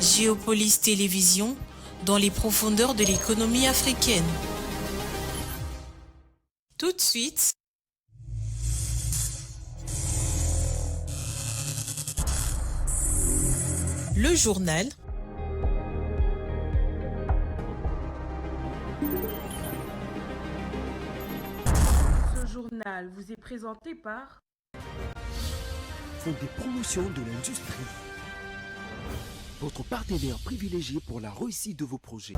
Géopolis Télévision, dans les profondeurs de l'économie africaine. Tout de suite, le journal. Ce journal vous est présenté par Fonds des promotions de l'industrie. Votre partenaire privilégié pour la réussite de vos projets.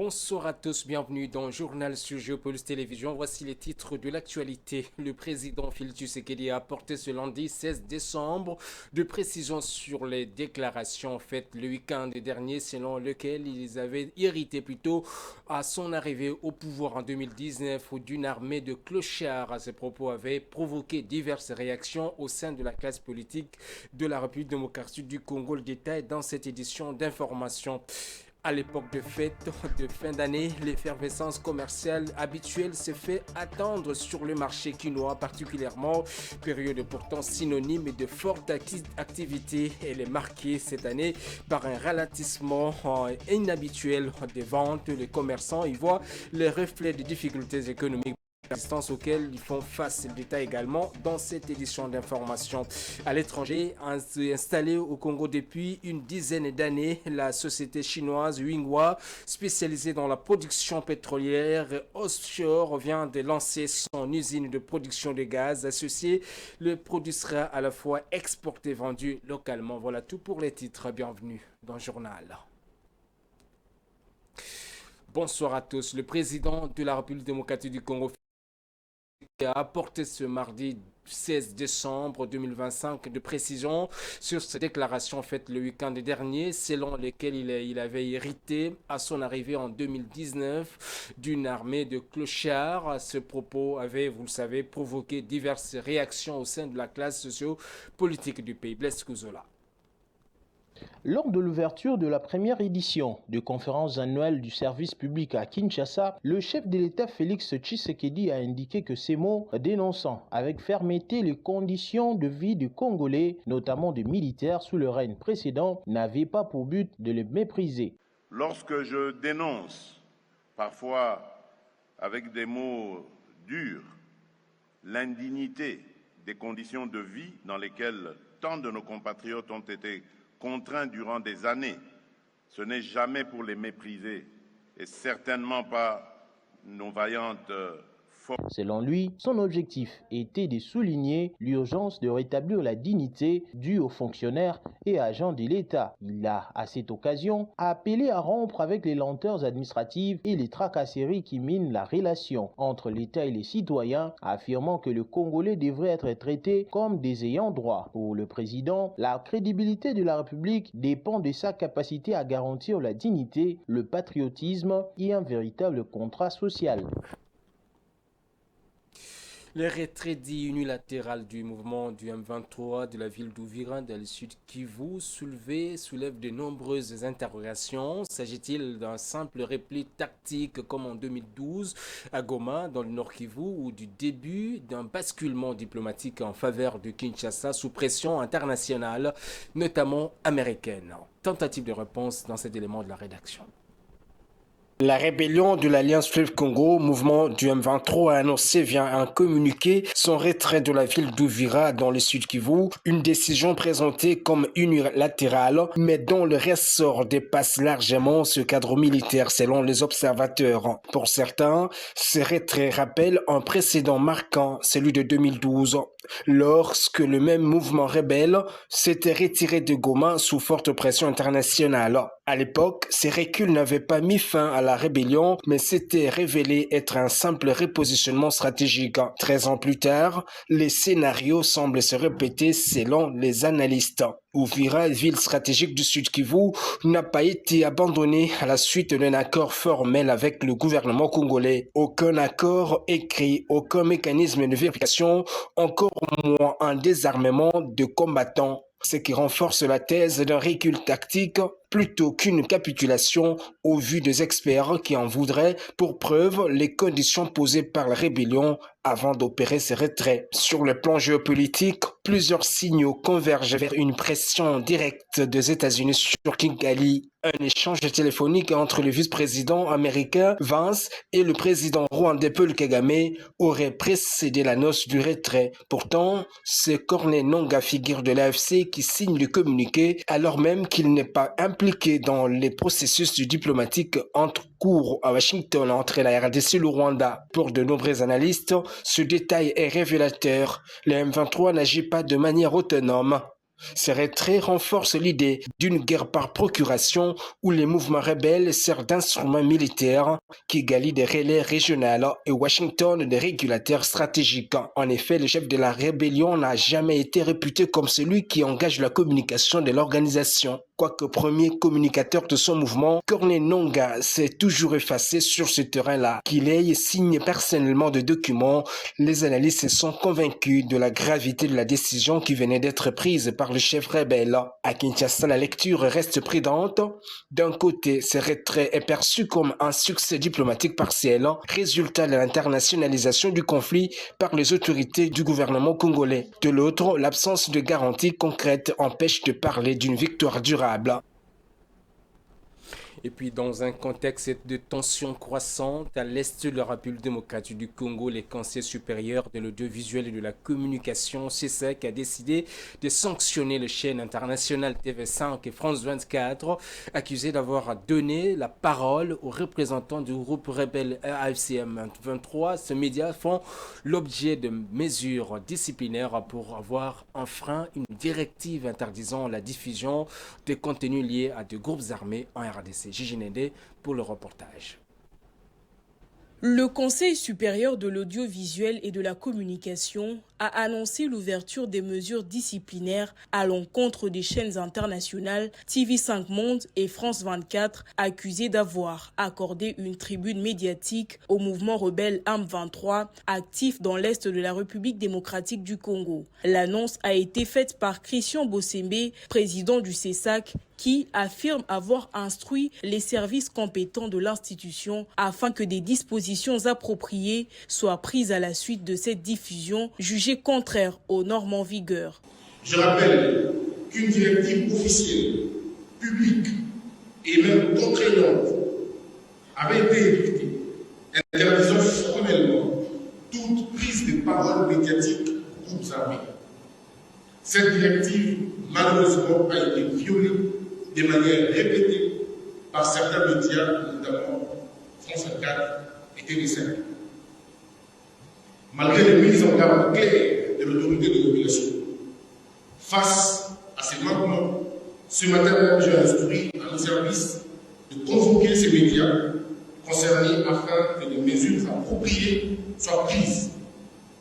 Bonsoir à tous, bienvenue dans le journal sur Géopolis Télévision. Voici les titres de l'actualité. Le président Félix Tshisekedi a apporté ce lundi 16 décembre de précisions sur les déclarations faites le week-end dernier selon lesquelles ils avaient hérité plutôt à son arrivée au pouvoir en 2019 d'une armée de clochards. Ces propos avaient provoqué diverses réactions au sein de la classe politique de la République démocratique du Congo. Le détail dans cette édition d'information. À l'époque de fête de fin d'année, l'effervescence commerciale habituelle se fait attendre sur le marché quinois, particulièrement période pourtant synonyme de forte activité. Elle est marquée cette année par un ralentissement inhabituel des ventes. Les commerçants y voient les reflets des difficultés économiques auxquelles ils font face. Le détail également dans cette édition d'information. À l'étranger, installée au Congo depuis une dizaine d'années, la société chinoise Yinghua, spécialisée dans la production pétrolière offshore, vient de lancer son usine de production de gaz associée. Le produit sera à la fois exporté et vendu localement. Voilà tout pour les titres. Bienvenue dans le journal. Bonsoir à tous. Le président de la République démocratique du Congo a apporté ce mardi 16 décembre 2025 de précision sur ces déclarations faites le week-end dernier, selon lesquelles il avait hérité à son arrivée en 2019 d'une armée de clochards. Ce propos avait, vous le savez, provoqué diverses réactions au sein de la classe socio-politique du pays. Blaise Kouzola. Lors de l'ouverture de la première édition de conférence annuelle du service public à Kinshasa, le chef de l'État Félix Tshisekedi a indiqué que ces mots, dénonçant avec fermeté les conditions de vie des Congolais, notamment des militaires sous le règne précédent, n'avaient pas pour but de les mépriser. Lorsque je dénonce, parfois avec des mots durs, l'indignité des conditions de vie dans lesquelles tant de nos compatriotes ont été contraints durant des années, ce n'est jamais pour les mépriser et certainement pas nos vaillantes forces. Selon lui, son objectif était de souligner l'urgence de rétablir la dignité due aux fonctionnaires et agents de l'État. Il a, à cette occasion, appelé à rompre avec les lenteurs administratives et les tracasseries qui minent la relation entre l'État et les citoyens, affirmant que le Congolais devrait être traité comme des ayants droit. Pour le président, la crédibilité de la République dépend de sa capacité à garantir la dignité, le patriotisme et un véritable contrat social. Le retrait dit unilatéral du mouvement du M23 de la ville d'Ouvira dans le sud Kivu soulève de nombreuses interrogations. S'agit-il d'un simple repli tactique comme en 2012 à Goma dans le nord Kivu ou du début d'un basculement diplomatique en faveur de Kinshasa sous pression internationale, notamment américaine? Tentative de réponse dans cet élément de la rédaction. La rébellion de l'Alliance Fleuve Congo, mouvement du M23, a annoncé via un communiqué son retrait de la ville d'Ouvira dans le sud Kivu, une décision présentée comme unilatérale, mais dont le ressort dépasse largement ce cadre militaire selon les observateurs. Pour certains, ce retrait rappelle un précédent marquant, celui de 2012, lorsque le même mouvement rebelle s'était retiré de Goma sous forte pression internationale. À l'époque, ces reculs n'avaient pas mis fin à la rébellion, mais s'étaient révélés être un simple repositionnement stratégique. 13 ans plus tard, les scénarios semblent se répéter selon les analystes. Uvira, ville stratégique du Sud Kivu, n'a pas été abandonnée à la suite d'un accord formel avec le gouvernement congolais. Aucun accord écrit, aucun mécanisme de vérification, encore moins un désarmement de combattants. Ce qui renforce la thèse d'un recul tactique plutôt qu'une capitulation au vu des experts qui en voudraient pour preuve les conditions posées par la rébellion avant d'opérer ces retraits. Sur le plan géopolitique, plusieurs signaux convergent vers une pression directe des États-Unis sur Kigali. Un échange téléphonique entre le vice-président américain Vance et le président rwandais Paul Kagame aurait précédé l'annonce du retrait. Pourtant, c'est Corneille Nangaa, figure de l'AFC, qui signe le communiqué alors même qu'il n'est pas impliqué dans les processus diplomatiques en cours à Washington entre la RDC et le Rwanda. Pour de nombreux analystes, ce détail est révélateur. Le M23 n'agit pas de manière autonome. Ces retraits renforcent l'idée d'une guerre par procuration où les mouvements rebelles servent d'instruments militaires qui Kigali des relais régionaux et Washington des régulateurs stratégiques. En effet, le chef de la rébellion n'a jamais été réputé comme celui qui engage la communication de l'organisation. Quoique premier communicateur de son mouvement, Corneille Nangaa s'est toujours effacé sur ce terrain-là. Qu'il ait signé personnellement de documents, les analystes sont convaincus de la gravité de la décision qui venait d'être prise par le chef rebelle. À Kinshasa, la lecture reste prudente. D'un côté, ce retrait est perçu comme un succès diplomatique partiel, résultat de l'internationalisation du conflit par les autorités du gouvernement congolais. De l'autre, l'absence de garanties concrètes empêche de parler d'une victoire durable. Et puis, dans un contexte de tensions croissantes à l'est de la République démocratique du Congo, les conseils supérieurs de l'audiovisuel et de la communication, CSEC, a décidé de sanctionner les chaînes internationales TV5 et France 24, accusées d'avoir donné la parole aux représentants du groupe rebelle AFCM 23. Ces médias font l'objet de mesures disciplinaires pour avoir enfreint une directive interdisant la diffusion de contenus liés à des groupes armés en RDC. Gigi Ndé pour le reportage. Le Conseil supérieur de l'audiovisuel et de la communication a annoncé l'ouverture des mesures disciplinaires à l'encontre des chaînes internationales TV5 Monde et France 24 accusées d'avoir accordé une tribune médiatique au mouvement rebelle AM23 actif dans l'est de la République démocratique du Congo. L'annonce a été faite par Christian Bossembe, président du CESAC, qui affirme avoir instruit les services compétents de l'institution afin que des dispositions appropriées soient prises à la suite de cette diffusion jugée contraire aux normes en vigueur. Je rappelle qu'une directive officielle, publique et même contraignante avait été édictée, interdisant formellement toute prise de parole médiatique aux groupes armés. Cette directive, malheureusement, a été violée de manière répétée par certains médias, notamment France 24 et TV5. Malgré les mises en garde claires de l'autorité de régulation, face à ces manquements, ce matin, j'ai instruit à nos services de convoquer ces médias concernés afin que des mesures appropriées soient prises.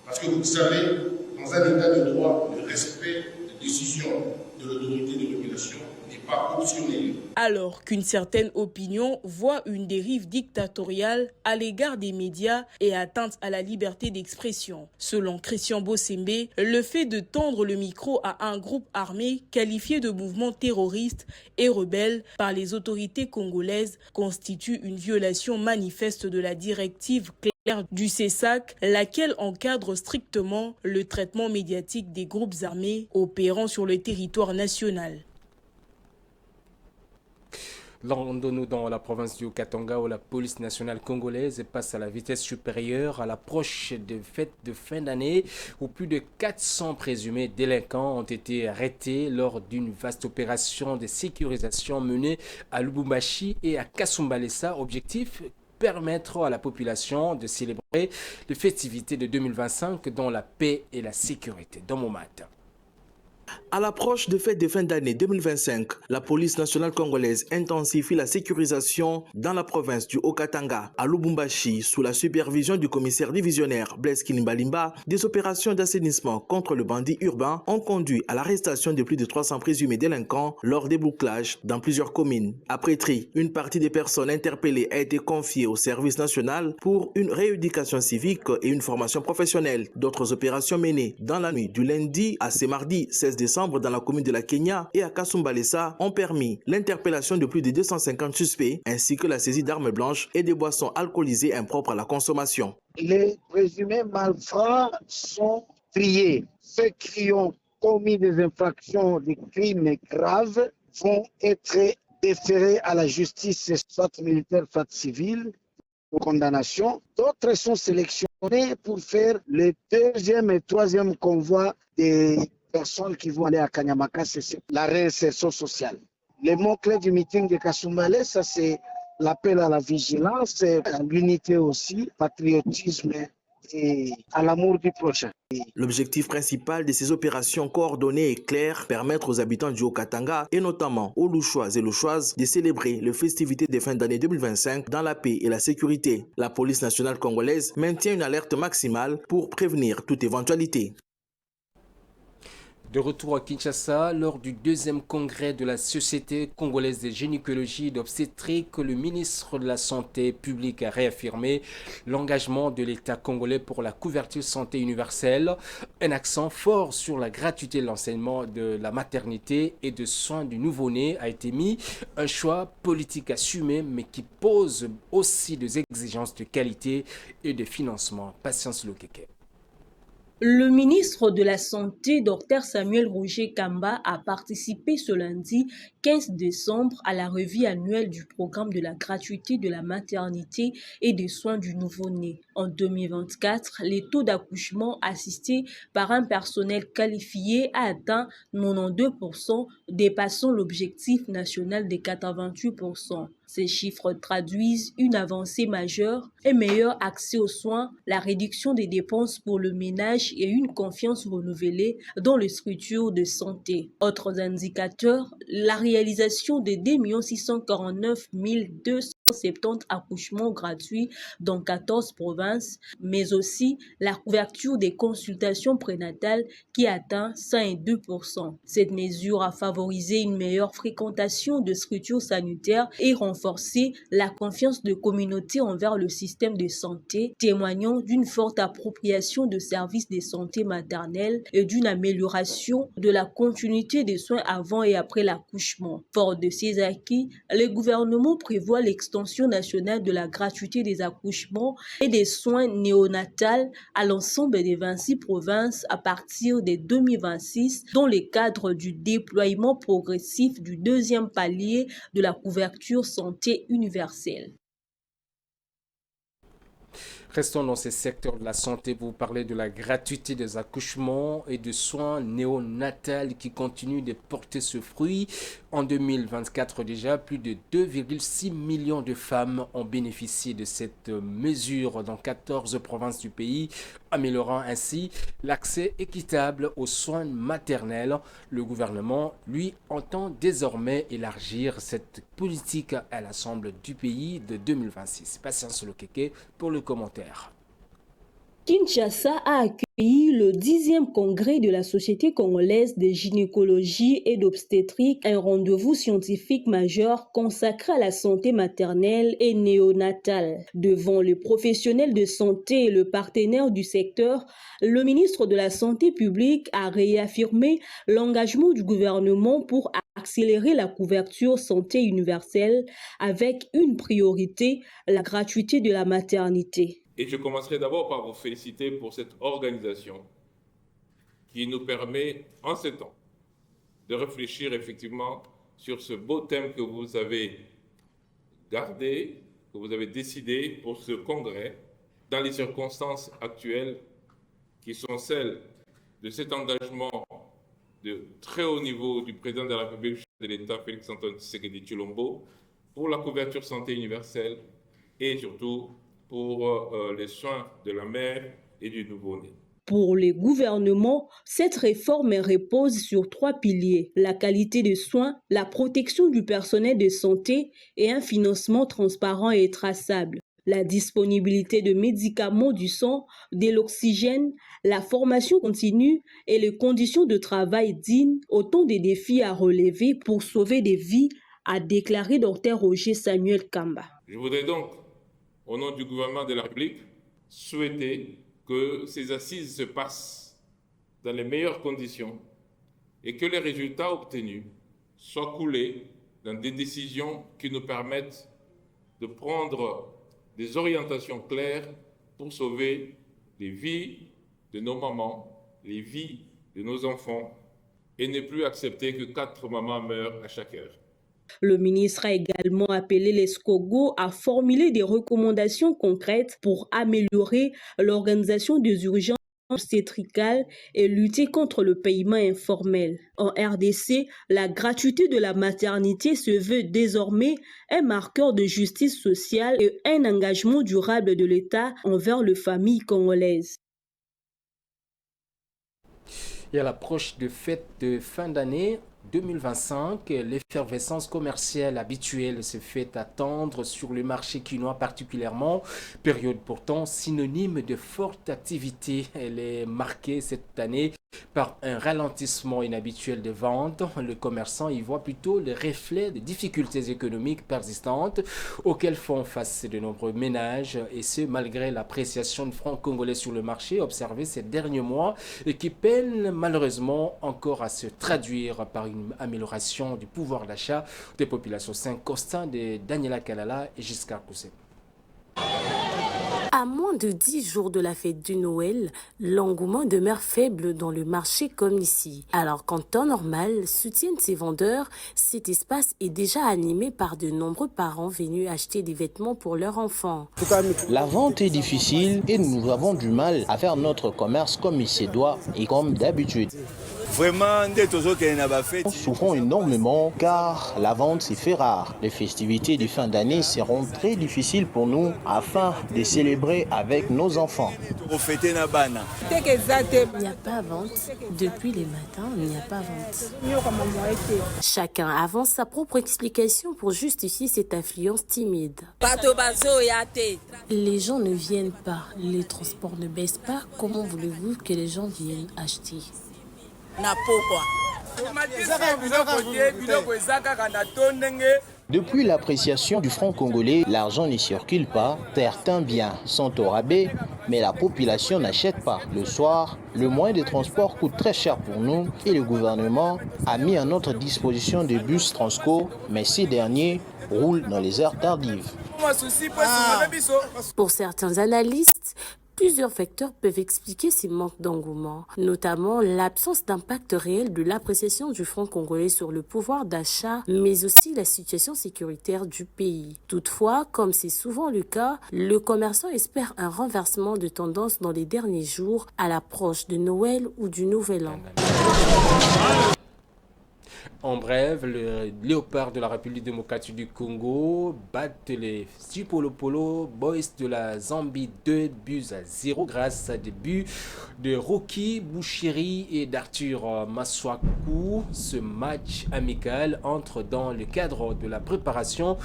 Parce que vous le savez, dans un état de droit, le respect des décisions de l'autorité de régulation n'est pas optionnel. Alors qu'une certaine opinion voit une dérive dictatoriale à l'égard des médias et atteinte à la liberté d'expression. Selon Christian Bossembe, le fait de tendre le micro à un groupe armé qualifié de mouvement terroriste et rebelle par les autorités congolaises constitue une violation manifeste de la directive claire du CESAC, laquelle encadre strictement le traitement médiatique des groupes armés opérant sur le territoire national. Rendons-nous dans la province du Katanga où la police nationale congolaise passe à la vitesse supérieure à l'approche des fêtes de fin d'année où plus de 400 présumés délinquants ont été arrêtés lors d'une vaste opération de sécurisation menée à Lubumbashi et à Kasumbalesa. Objectif permettre à la population de célébrer les festivités de 2025 dans la paix et la sécurité. Dans mon matin. À l'approche de fêtes de fin d'année 2025, la police nationale congolaise intensifie la sécurisation dans la province du Haut-Katanga, à Lubumbashi, sous la supervision du commissaire divisionnaire Blaise Kinimbalimba. Des opérations d'assainissement contre le bandit urbain ont conduit à l'arrestation de plus de 300 présumés délinquants lors des bouclages dans plusieurs communes. Après tri, une partie des personnes interpellées a été confiée au service national pour une rééducation civique et une formation professionnelle. D'autres opérations menées dans la nuit du lundi à ce mardi 16 décembre dans la commune de la Kenya et à Kasumbalesa ont permis l'interpellation de plus de 250 suspects ainsi que la saisie d'armes blanches et de boissons alcoolisées impropres à la consommation. Les présumés malfrats sont triés. Ceux qui ont commis des infractions, des crimes graves vont être déférés à la justice, soit militaire, soit civile, pour condamnation. D'autres sont sélectionnés pour faire le deuxième et troisième convoi des personnes qui vont aller à Kanyamaka, c'est la réinsertion sociale. Les mots-clés du meeting de Kasumbalé, ça c'est l'appel à la vigilance, à l'unité aussi, patriotisme et à l'amour du prochain. L'objectif principal de ces opérations coordonnées est clair, permettre aux habitants du Haut-Katanga et notamment aux Louchois et Louchoises de célébrer les festivités de fin d'année 2025 dans la paix et la sécurité. La police nationale congolaise maintient une alerte maximale pour prévenir toute éventualité. De retour à Kinshasa, lors du deuxième congrès de la Société congolaise de gynécologie et d'obstétrique, le ministre de la Santé publique a réaffirmé l'engagement de l'État congolais pour la couverture santé universelle. Un accent fort sur la gratuité de l'enseignement de la maternité et de soins du nouveau-né a été mis. Un choix politique assumé, mais qui pose aussi des exigences de qualité et de financement. Patience Lokeke. Le ministre de la Santé, Dr Samuel Roger Kamba, a participé ce lundi 15 décembre à la revue annuelle du programme de la gratuité de la maternité et des soins du nouveau-né. En 2024, les taux d'accouchement assistés par un personnel qualifié a atteint 92%, dépassant l'objectif national de 88%. Ces chiffres traduisent une avancée majeure, un meilleur accès aux soins, la réduction des dépenses pour le ménage et une confiance renouvelée dans les structures de santé. Autres indicateurs, la réalisation de 2 649 270 accouchements gratuits dans 14 provinces, mais aussi la couverture des consultations prénatales qui atteint 102%. Cette mesure a favorisé une meilleure fréquentation de structures sanitaires et renforcer la confiance de communautés envers le système de santé, témoignant d'une forte appropriation de services de santé maternelle et d'une amélioration de la continuité des soins avant et après l'accouchement. Fort de ces acquis, le gouvernement prévoit l'extension nationale de la gratuité des accouchements et des soins néonatals à l'ensemble des 26 provinces à partir de 2026 dans le cadre du déploiement progressif du deuxième palier de la couverture santé universelle. Restons dans ces secteurs de la santé. Vous parlez de la gratuité des accouchements et de soins néonatals qui continuent de porter ce fruit. En 2024 déjà, plus de 2,6 millions de femmes ont bénéficié de cette mesure dans 14 provinces du pays, améliorant ainsi l'accès équitable aux soins maternels. Le gouvernement, lui, entend désormais élargir cette politique à l'ensemble du pays de 2026. Patience Lokeke pour le commentaire. Kinshasa a accueilli le 10e congrès de la Société congolaise de gynécologie et d'obstétrique, un rendez-vous scientifique majeur consacré à la santé maternelle et néonatale. Devant les professionnels de santé et le partenaire du secteur, le ministre de la Santé publique a réaffirmé l'engagement du gouvernement pour accélérer la couverture santé universelle avec une priorité, la gratuité de la maternité. Et je commencerai d'abord par vous féliciter pour cette organisation qui nous permet, en ce temps, de réfléchir effectivement sur ce beau thème que vous avez gardé, que vous avez décidé pour ce congrès, dans les circonstances actuelles qui sont celles de cet engagement de très haut niveau du président de la République de l'État, Félix Antoine Tshisekedi Tshilombo, pour la couverture santé universelle et surtout pour les soins de la mère et du nouveau-né. Pour les gouvernements, cette réforme repose sur 3 piliers: la qualité des soins, la protection du personnel de santé et un financement transparent et traçable. La disponibilité de médicaments, du sang, de l'oxygène, la formation continue et les conditions de travail dignes, autant de défis à relever pour sauver des vies, a déclaré Dr Roger Samuel Kamba. Je voudrais donc, au nom du gouvernement de la République, souhaiter que ces assises se passent dans les meilleures conditions et que les résultats obtenus soient coulés dans des décisions qui nous permettent de prendre des orientations claires pour sauver les vies de nos mamans, les vies de nos enfants et ne plus accepter que 4 mamans meurent à chaque heure. Le ministre a également appelé les SCOGO à formuler des recommandations concrètes pour améliorer l'organisation des urgences obstétricales et lutter contre le paiement informel. En RDC, la gratuité de la maternité se veut désormais un marqueur de justice sociale et un engagement durable de l'État envers les familles congolaises. Et à l'approche de fêtes de fin d'année 2025, l'effervescence commerciale habituelle se fait attendre sur le marché quinois particulièrement, période pourtant synonyme de forte activité. Elle est marquée cette année par un ralentissement inhabituel de vente. Le commerçant y voit plutôt le reflet des difficultés économiques persistantes auxquelles font face de nombreux ménages, et ce malgré l'appréciation du franc congolais sur le marché observée ces derniers mois et qui peine malheureusement encore à se traduire par une amélioration du pouvoir d'achat des populations. C'est un constat de Daniela Kalala et Giscard Kousset. À moins de 10 jours de la fête du Noël, l'engouement demeure faible dans le marché comme ici. Alors qu'en temps normal, soutiennent ses vendeurs, cet espace est déjà animé par de nombreux parents venus acheter des vêtements pour leurs enfants. La vente est difficile et nous avons du mal à faire notre commerce comme il se doit et comme d'habitude. Nous souffrons énormément car la vente s'est fait rare. Les festivités de fin d'année seront très difficiles pour nous afin de célébrer avec nos enfants. Il n'y a pas vente. Depuis les matins, il n'y a pas vente. Chacun avance sa propre explication pour justifier cette affluence timide. Les gens ne viennent pas, les transports ne baissent pas. Comment voulez-vous que les gens viennent acheter ? Depuis l'appréciation du franc congolais, l'argent ne circule pas. Certains biens sont au rabais, mais la population n'achète pas. Le soir, le moyen de transport coûte très cher pour nous et le gouvernement a mis à notre disposition des bus Transco, mais ces derniers roulent dans les heures tardives. Pour certains analystes, plusieurs facteurs peuvent expliquer ces manques d'engouement, notamment l'absence d'impact réel de l'appréciation du franc congolais sur le pouvoir d'achat, mais aussi la situation sécuritaire du pays. Toutefois, comme c'est souvent le cas, le commerçant espère un renversement de tendance dans les derniers jours à l'approche de Noël ou du Nouvel An. En bref, le Léopard de la République démocratique du Congo battent les Supolo Boys de la Zambie 2-0 grâce à des buts de Rocky Bouchiri et d'Arthur Maswaku. Ce match amical entre dans le cadre de la préparation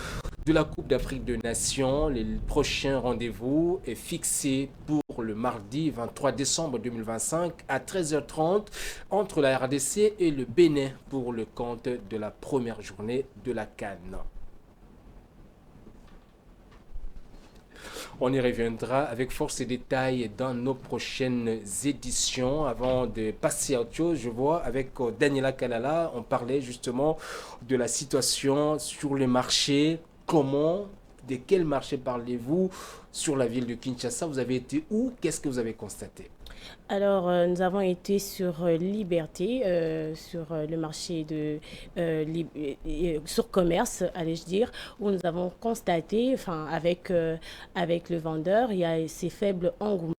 de la Coupe d'Afrique des Nations. Le prochain rendez-vous est fixé pour le mardi 23 décembre 2025 à 13h30 entre la RDC et le Bénin pour le compte de la première journée de la CAN. On y reviendra avec force et détails dans nos prochaines éditions. Avant de passer à autre chose, je vois avec Daniela Kalala, on parlait justement de la situation sur le marché. Comment, de quel marché parlez-vous sur la ville de Kinshasa? Vous avez été où? Qu'est-ce que vous avez constaté? Alors, nous avons été sur Liberté, sur le marché de sur commerce, allais-je dire, où nous avons constaté, avec le vendeur, il y a ces faibles engouements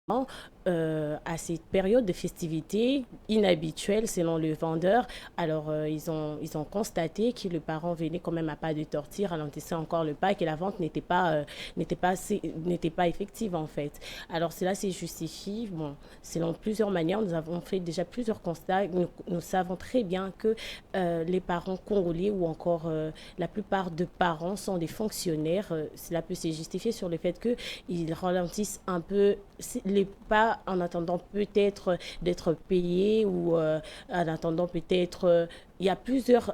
à cette période de festivité inhabituelle selon le vendeur. Alors, ils ont constaté que le parent venait quand même à pas de tortille, ralentissait encore le pas et que la vente n'était pas effective en fait. Alors, cela se justifie. Bon, selon plusieurs manières, nous avons fait déjà plusieurs constats. Nous savons très bien que les parents congolais ou encore la plupart de parents sont des fonctionnaires. Cela peut se justifier sur le fait qu'ils ralentissent un peu les pas en attendant peut-être d'être payés ou en attendant peut-être... Il y a plusieurs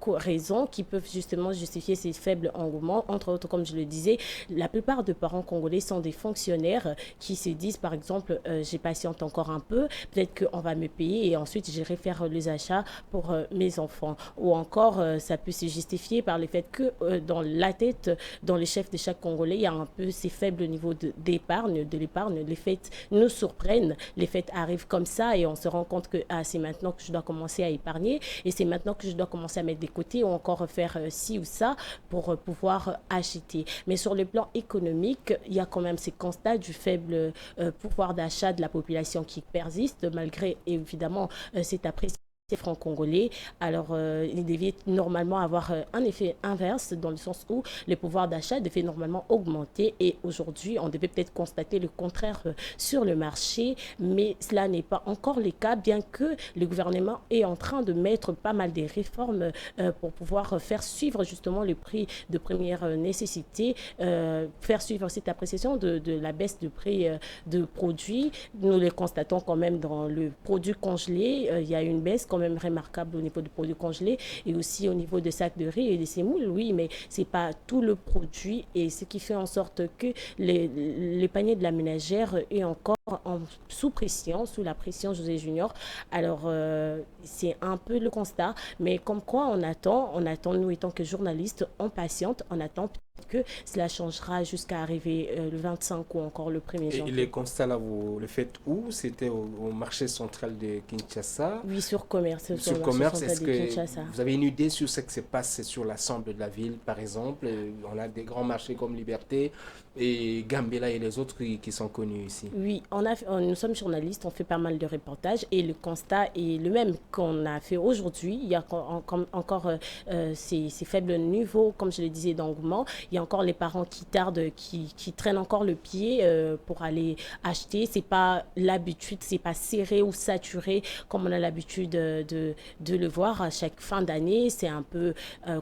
raisons qui peuvent justement justifier ces faibles engouements. Entre autres, comme je le disais, la plupart des parents congolais sont des fonctionnaires qui se disent, par exemple, j'ai patiente encore un peu, peut-être qu'on va me payer et ensuite j'irai faire les achats pour mes enfants. Ou encore, ça peut se justifier par le fait que dans la tête, dans les chefs de chaque Congolais, il y a un peu ces faibles niveaux d'épargne. Les fêtes nous surprennent, les fêtes arrivent comme ça et on se rend compte que c'est maintenant que je dois commencer à épargner et c'est maintenant que je dois commencer à mettre des côtés ou encore faire ci ou ça pour pouvoir acheter. Mais sur le plan économique, il y a quand même ces constats du faible pouvoir d'achat de la population qui persiste malgré évidemment cette appréciation franc-congolais. Alors, il devait normalement avoir un effet inverse dans le sens où le pouvoir d'achat devait normalement augmenter et aujourd'hui, on devait peut-être constater le contraire sur le marché, mais cela n'est pas encore le cas, bien que le gouvernement est en train de mettre pas mal de réformes pour pouvoir faire suivre justement le prix de première nécessité, faire suivre cette appréciation de la baisse de prix de produits. Nous le constatons quand même dans le produit congelé, il y a une baisse quand même remarquable au niveau du produit congelé et aussi au niveau des sacs de riz et des semoules, oui, mais c'est pas tout le produit et ce qui fait en sorte que les paniers de la ménagère est encore sous pression, sous la pression José Junior. Alors, c'est un peu le constat, mais comme quoi on attend, nous étant que journalistes, on patiente, on attend que cela changera jusqu'à arriver le 25 ou encore le 1er janvier. Et les constats là, vous le faites où? C'était au marché central de Kinshasa? Oui, sur commerce. Sur commerce, est-ce que vous avez une idée sur ce qui se passe sur l'ensemble de la ville, par exemple? On a des grands marchés comme Liberté et Gambela et les autres qui sont connus ici. Oui, nous sommes journalistes, on fait pas mal de reportages et le constat est le même qu'on a fait aujourd'hui. Il y a encore ces faibles niveaux, comme je le disais, d'engouement. Il y a encore les parents qui tardent, qui traînent encore le pied pour aller acheter. C'est pas l'habitude, c'est pas serré ou saturé comme on a l'habitude de le voir à chaque fin d'année. C'est un peu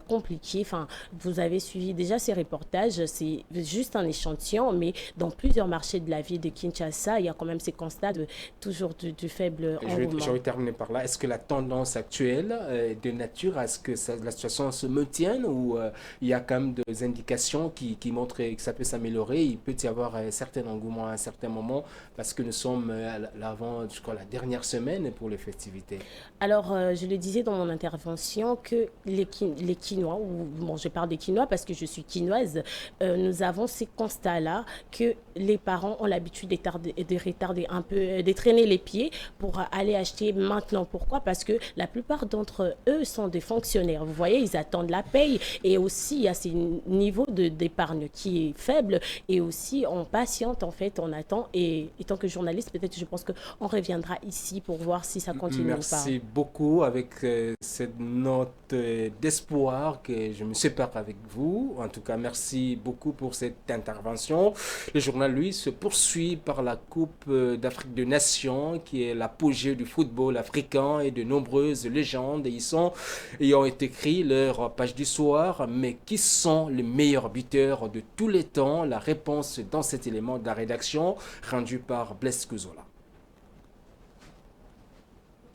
compliqué. Enfin, vous avez suivi déjà ces reportages. C'est juste un échantillon, mais dans plusieurs marchés de la ville de Kinshasa, il y a quand même ces constats toujours du faible engouement. Je vais terminer par là. Est-ce que la tendance actuelle est de nature à ce que la situation se maintienne ou il y a quand même des indications qui montrent que ça peut s'améliorer? Il peut y avoir un certain engouement à un certain moment parce que nous sommes je crois, la dernière semaine pour les festivités. Alors, je le disais dans mon intervention que les Quinois, je parle des Quinois parce que je suis quinoise, nous avons ces constats-là que les parents ont l'habitude de retarder un peu, de traîner les pieds pour aller acheter maintenant. Pourquoi? Parce que la plupart d'entre eux sont des fonctionnaires. Vous voyez, ils attendent la paye et aussi il y a ces niveaux d'épargne qui est faible et aussi on patiente en fait, on attend et étant que journaliste, peut-être je pense qu'on reviendra ici pour voir si ça continue ou pas. Merci beaucoup avec cette note d'espoir que je me sépare avec vous. En tout cas, merci beaucoup pour cette intervention. Le journal, lui, se poursuit par la Coupe d'Afrique des Nations qui est l'apogée du football africain et de nombreuses légendes y ont écrit leur page du soir. Mais qui sont les meilleurs buteurs de tous les temps? La réponse dans cet élément de la rédaction rendu par Blaise Kuzola.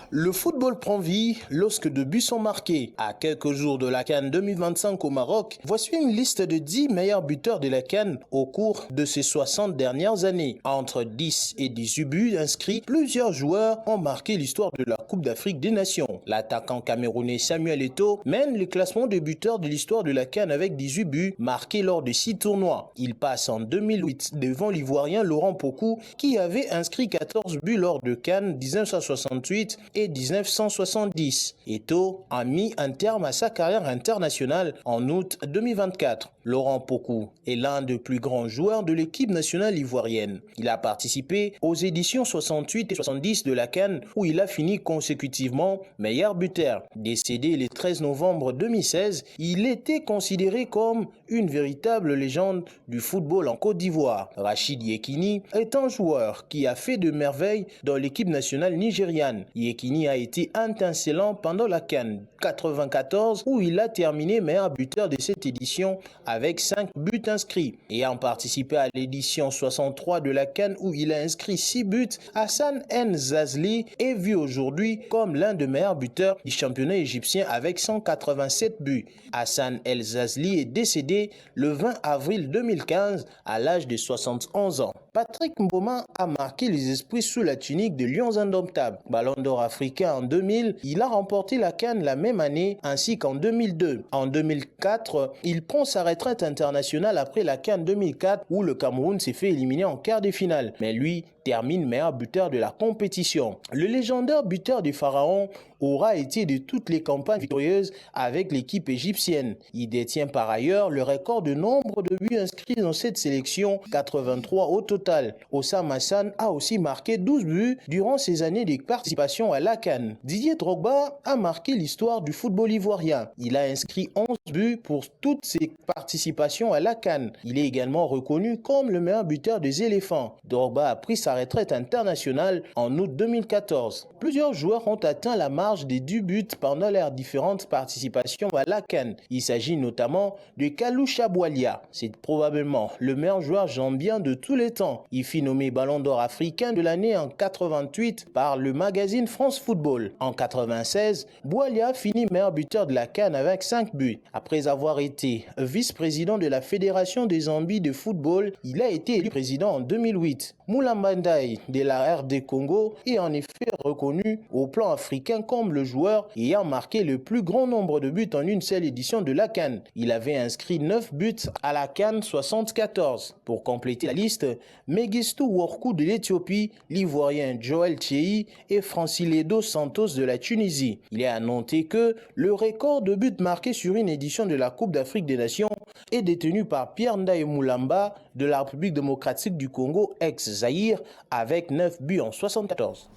Le football prend vie lorsque 2 buts sont marqués. À quelques jours de la CAN 2025 au Maroc, voici une liste de 10 meilleurs buteurs de la CAN au cours de ces 60 dernières années. Entre 10 et 18 buts inscrits, plusieurs joueurs ont marqué l'histoire de la Coupe d'Afrique des Nations. L'attaquant camerounais Samuel Eto'o mène le classement des buteurs de l'histoire de la CAN avec 18 buts marqués lors de 6 tournois. Il passe en 2008 devant l'Ivoirien Laurent Pokou qui avait inscrit 14 buts lors de CAN 1968 et 1970. Eto'o a mis un terme à sa carrière internationale en août 2024. Laurent Pokou est l'un des plus grands joueurs de l'équipe nationale ivoirienne. Il a participé aux éditions 68 et 70 de la CAN où il a fini consécutivement meilleur buteur. Décédé le 13 novembre 2016, il était considéré comme une véritable légende du football en Côte d'Ivoire. Rachid Yekini est un joueur qui a fait de merveilles dans l'équipe nationale nigériane. Yekini a été étincelant pendant la CAN 94 où il a terminé meilleur buteur de cette édition avec 5 buts inscrits. Ayant participé à l'édition 63 de la CAN où il a inscrit 6 buts, Hassan El Zazli est vu aujourd'hui comme l'un des meilleurs buteurs du championnat égyptien avec 187 buts. Hassan El Zazli est décédé le 20 avril 2015 à l'âge de 71 ans. Patrick Mboma a marqué les esprits sous la tunique de Lions Indomptables. Ballon d'or africain en 2000, il a remporté la CAN la même année ainsi qu'en 2002. En 2004, il prend sa retraite internationale après la CAN 2004 où le Cameroun s'est fait éliminer en quart de finale. Mais lui termine meilleur buteur de la compétition. Le légendaire buteur du Pharaon aura été de toutes les campagnes victorieuses avec l'équipe égyptienne. Il détient par ailleurs le record de nombre de buts inscrits dans cette sélection, 83 au total. Osam Hassan a aussi marqué 12 buts durant ses années de participation à la CAN. Didier Drogba a marqué l'histoire du football ivoirien. Il a inscrit 11 buts pour toutes ses participations à la CAN. Il est également reconnu comme le meilleur buteur des éléphants. Drogba a pris sa retraite internationale en août 2014. Plusieurs joueurs ont atteint la marge des 10 buts pendant leurs différentes participations à la CAN. Il s'agit notamment de Kalou Chaboualia. C'est probablement le meilleur joueur gambien de tous les temps. Il fut nommé Ballon d'or africain de l'année en 88 par le magazine France Football. En 96, Boualia finit meilleur buteur de la CAN avec 5 buts. Après avoir été vice-président de la Fédération des Zambie de football, il a été élu président en 2008. Moulambandaï de la RD Congo est en effet reconnu au plan africain comme le joueur ayant marqué le plus grand nombre de buts en une seule édition de la CAN. Il avait inscrit 9 buts à la CAN 74. Pour compléter la liste, Mengistu Workou de l'Éthiopie, l'Ivoirien Joël Tchei et Franciledo Santos de la Tunisie. Il est à noter que le record de buts marqués sur une édition de la Coupe d'Afrique des Nations est détenu par Pierre Ndaye Moulamba de la République démocratique du Congo, ex-Zaïre, avec 9 buts en 74.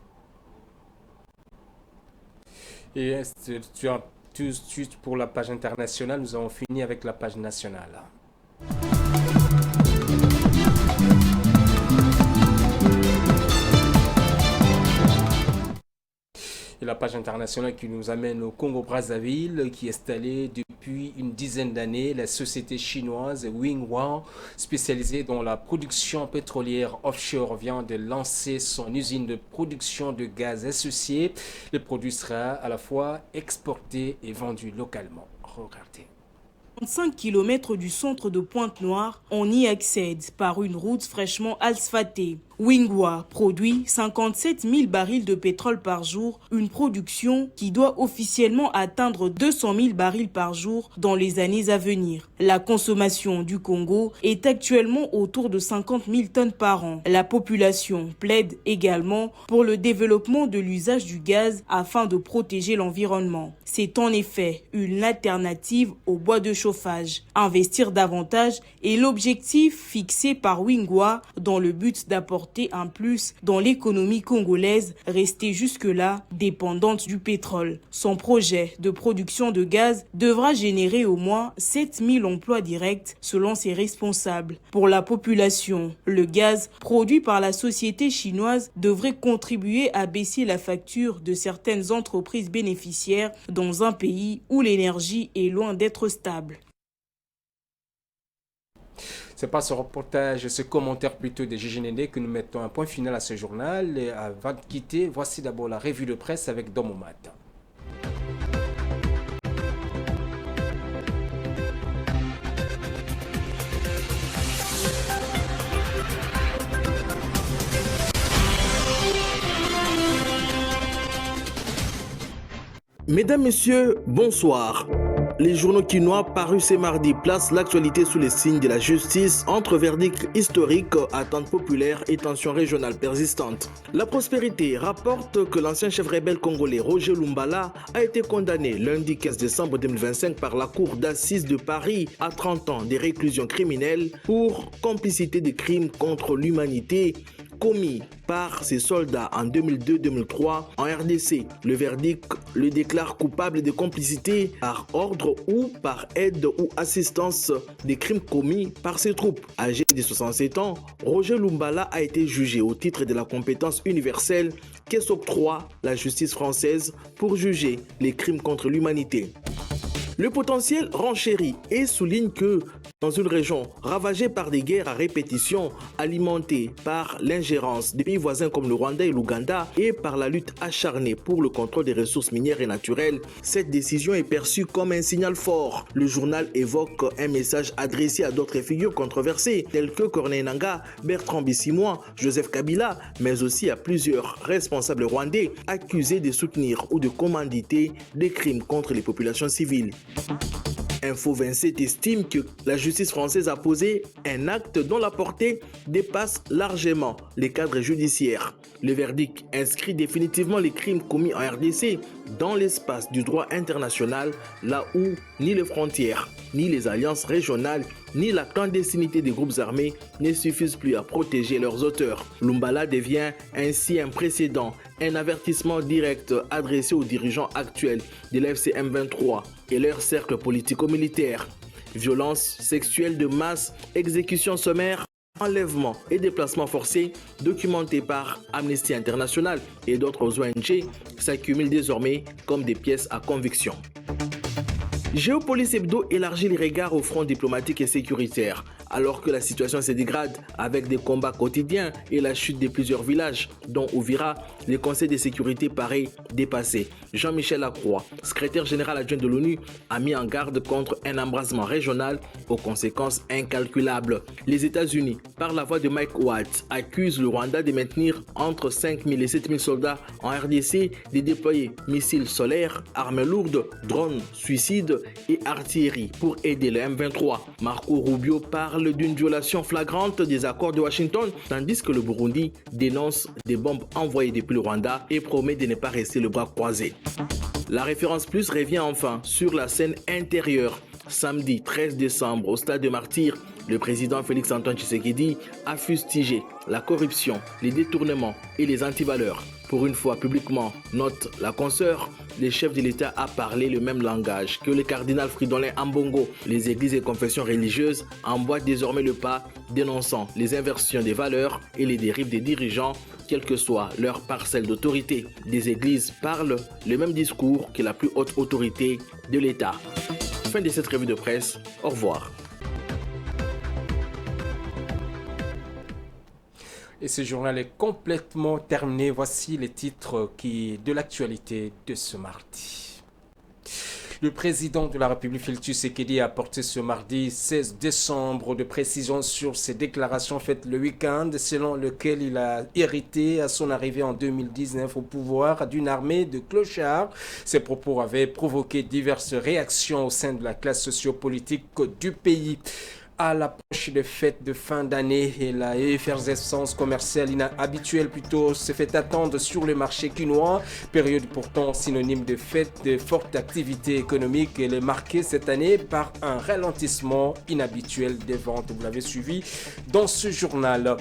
Et tout de suite pour la page internationale, nous avons fini avec la page nationale. Et la page internationale qui nous amène au Congo-Brazzaville, qui est installée depuis une dizaine d'années, la société chinoise Wingwa, spécialisée dans la production pétrolière offshore, vient de lancer son usine de production de gaz associé. Le produit sera à la fois exporté et vendu localement. Regardez. 5 km du centre de Pointe-Noire, on y accède par une route fraîchement asphaltée. Wingwa produit 57 000 barils de pétrole par jour, une production qui doit officiellement atteindre 200 000 barils par jour dans les années à venir. La consommation du Congo est actuellement autour de 50 000 tonnes par an. La population plaide également pour le développement de l'usage du gaz afin de protéger l'environnement. C'est en effet une alternative au bois de chauffage. Investir davantage est l'objectif fixé par Wingwa dans le but d'apporter un plus dans l'économie congolaise restée jusque-là dépendante du pétrole. Son projet de production de gaz devra générer au moins 7 000 emplois directs selon ses responsables. Pour la population, le gaz produit par la société chinoise devrait contribuer à baisser la facture de certaines entreprises bénéficiaires dans un pays où l'énergie est loin d'être stable. C'est pas ce reportage, ce commentaire plutôt de Gigi Nende que nous mettons un point final à ce journal. Et avant de quitter, voici d'abord la revue de presse avec Domomat. Mesdames, Messieurs, bonsoir. Les journaux quinois parus ce mardi placent l'actualité sous les signes de la justice entre verdict historique, attentes populaires et tensions régionales persistantes. La Prospérité rapporte que l'ancien chef rebelle congolais Roger Lumbala a été condamné lundi 15 décembre 2025 par la Cour d'assises de Paris à 30 ans de réclusion criminelle pour complicité de crimes contre l'humanité commis par ses soldats en 2002-2003 en RDC. Le verdict le déclare coupable de complicité par ordre ou par aide ou assistance des crimes commis par ses troupes. Âgé de 67 ans, Roger Lumbala a été jugé au titre de la compétence universelle que s'octroie la justice française pour juger les crimes contre l'humanité. Le potentiel renchérit et souligne que dans une région ravagée par des guerres à répétition, alimentée par l'ingérence des pays voisins comme le Rwanda et l'Ouganda et par la lutte acharnée pour le contrôle des ressources minières et naturelles, cette décision est perçue comme un signal fort. Le journal évoque un message adressé à d'autres figures controversées telles que Corneille Nangaa, Bertrand Bisimwa, Joseph Kabila, mais aussi à plusieurs responsables rwandais accusés de soutenir ou de commanditer des crimes contre les populations civiles. Info 27 estime que la justice française a posé un acte dont la portée dépasse largement les cadres judiciaires. Le verdict inscrit définitivement les crimes commis en RDC dans l'espace du droit international, là où ni les frontières, ni les alliances régionales, ni la clandestinité des groupes armés ne suffisent plus à protéger leurs auteurs. Lumbala devient ainsi un précédent, un avertissement direct adressé aux dirigeants actuels de l'AFC M23 et leur cercle politico-militaire. Violences sexuelles de masse, exécutions sommaires, enlèvements et déplacements forcés documentés par Amnesty International et d'autres ONG s'accumulent désormais comme des pièces à conviction. Géopolice Hebdo élargit les regards au front diplomatique et sécuritaire. Alors que la situation se dégrade avec des combats quotidiens et la chute de plusieurs villages, dont Ouvira, le Conseil de sécurité paraît dépassé. Jean-Michel Lacroix, secrétaire général adjoint de l'ONU, a mis en garde contre un embrasement régional aux conséquences incalculables. Les États-Unis, par la voix de Mike Waltz, accusent le Rwanda de maintenir entre 5 000 et 7 000 soldats en RDC, de déployer missiles solaires, armes lourdes, drones, suicides et artillerie pour aider le M23. Marco Rubio parle d'une violation flagrante des accords de Washington, tandis que le Burundi dénonce des bombes envoyées depuis le Rwanda et promet de ne pas rester le bras croisé. La référence plus revient enfin sur la scène intérieure. Samedi 13 décembre, au stade de Martyrs, le président Félix Antoine Tshisekedi a fustigé la corruption, les détournements et les antivaleurs. Pour une fois publiquement, note la consoeur, le chef de l'État a parlé le même langage que le cardinal Fridolin Ambongo. Les églises et confessions religieuses emboîtent désormais le pas, dénonçant les inversions des valeurs et les dérives des dirigeants, quelle que soit leur parcelle d'autorité. Des églises parlent le même discours que la plus haute autorité de l'État. Fin de cette revue de presse. Au revoir. Et ce journal est complètement terminé. Voici les titres de l'actualité de ce mardi. Le président de la République, Félix Tshisekedi, a apporté ce mardi 16 décembre de précisions sur ses déclarations faites le week-end, selon lequel il a hérité à son arrivée en 2019 au pouvoir d'une armée de clochards. Ces propos avaient provoqué diverses réactions au sein de la classe sociopolitique du pays. À l'approche des fêtes de fin d'année et la effervescence commerciale inhabituelle se fait attendre sur le marché quinois, période pourtant synonyme de fête de forte activité économique. Elle est marquée cette année par un ralentissement inhabituel des ventes. Vous l'avez suivi dans ce journal.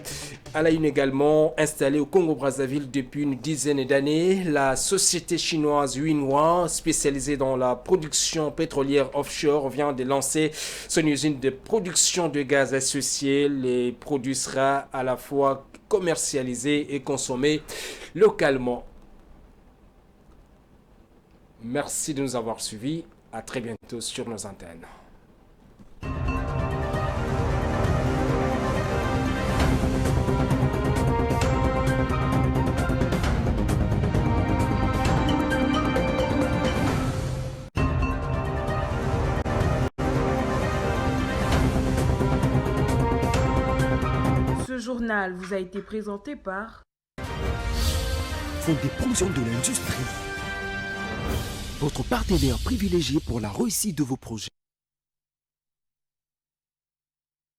À la une également, installée au Congo-Brazzaville depuis une dizaine d'années, la société chinoise Yinhua, spécialisée dans la production pétrolière offshore, vient de lancer son usine de production de gaz associé. Les produits sera à la fois commercialisés et consommés localement. Merci de nous avoir suivis. À très bientôt sur nos antennes. Ce journal vous a été présenté par Fonds des promotions de l'industrie. votre partenaire privilégié pour la réussite de vos projets.